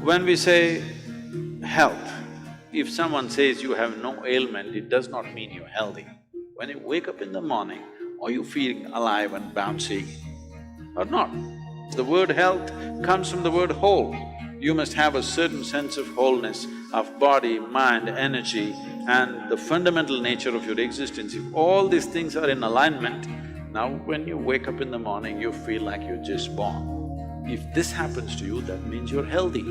When we say health, if someone says you have no ailment, it does not mean you're healthy. When you wake up in the morning, are you feeling alive and bouncy or not? The word health comes from the word whole. You must have a certain sense of wholeness of body, mind, energy and the fundamental nature of your existence. If all these things are in alignment, now when you wake up in the morning, you feel like you're just born. If this happens to you, that means you're healthy.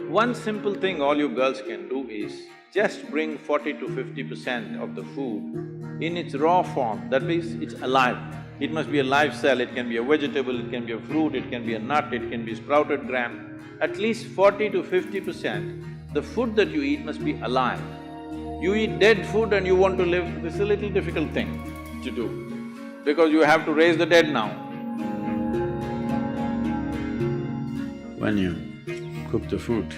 One simple thing all you girls can do is just bring 40 to 50% of the food in its raw form, that means it's alive. It must be a live cell, it can be a vegetable, it can be a fruit, it can be a nut, it can be sprouted gram. At least 40 to 50%, the food that you eat must be alive. You eat dead food and you want to live, this is a little difficult thing to do, because you have to raise the dead now. When you cook the food,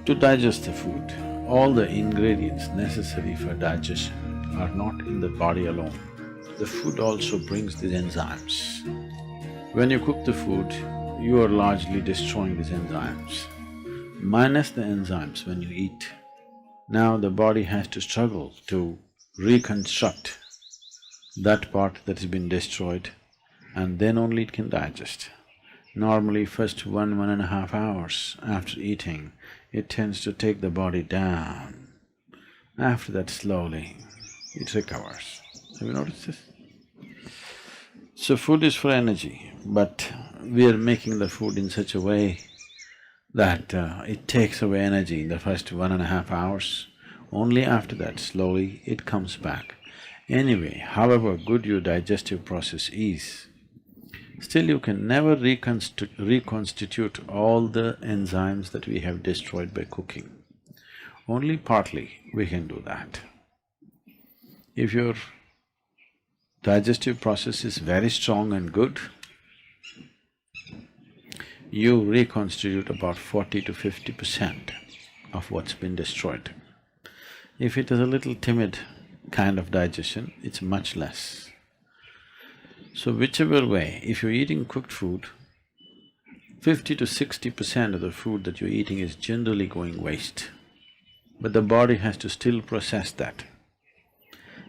to digest the food, all the ingredients necessary for digestion are not in the body alone. The food also brings these enzymes. When you cook the food, you are largely destroying these enzymes. Minus the enzymes when you eat, now the body has to struggle to reconstruct that part that has been destroyed and then only it can digest. Normally first 1.5 hours after eating, it tends to take the body down. After that slowly, it recovers. Have you noticed this? So food is for energy, but we are making the food in such a way that it takes away energy in the first 1.5 hours. Only after that, slowly, it comes back. Anyway, however good your digestive process is, still you can never reconstitute all the enzymes that we have destroyed by cooking. Only partly we can do that. If your digestive process is very strong and good, you reconstitute about 40 to 50% of what's been destroyed. If it is a little timid kind of digestion, it's much less. So whichever way, if you're eating cooked food, 50 to 60% of the food that you're eating is generally going waste. But the body has to still process that.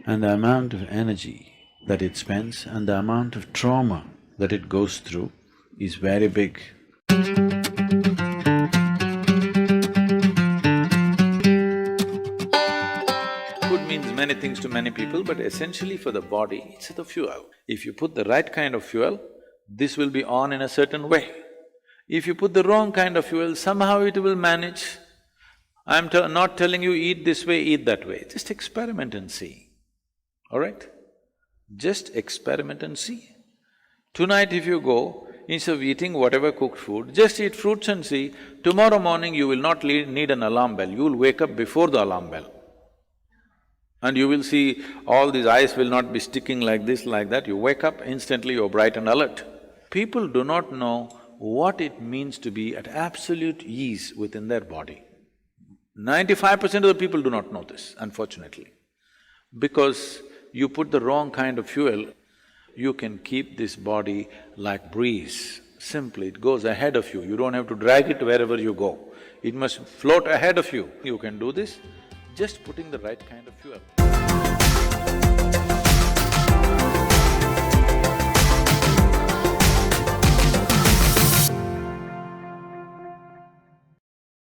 And the amount of energy that it spends and the amount of trauma that it goes through is very big. Food means many things to many people, but essentially for the body, it's the fuel. If you put the right kind of fuel, this will be on in a certain way. If you put the wrong kind of fuel, somehow it will manage. I'm not telling you eat this way, eat that way, just experiment and see, all right? Just experiment and see. Tonight if you go, instead of eating whatever cooked food, just eat fruits and see, tomorrow morning you will not need an alarm bell, you will wake up before the alarm bell. And you will see all these eyes will not be sticking like this, like that, you wake up, instantly you're bright and alert. People do not know what it means to be at absolute ease within their body. 95% of the people do not know this, unfortunately. Because you put the wrong kind of fuel, you can keep this body like breeze. Simply, it goes ahead of you, you don't have to drag it wherever you go. It must float ahead of you. You can do this just putting the right kind of fuel.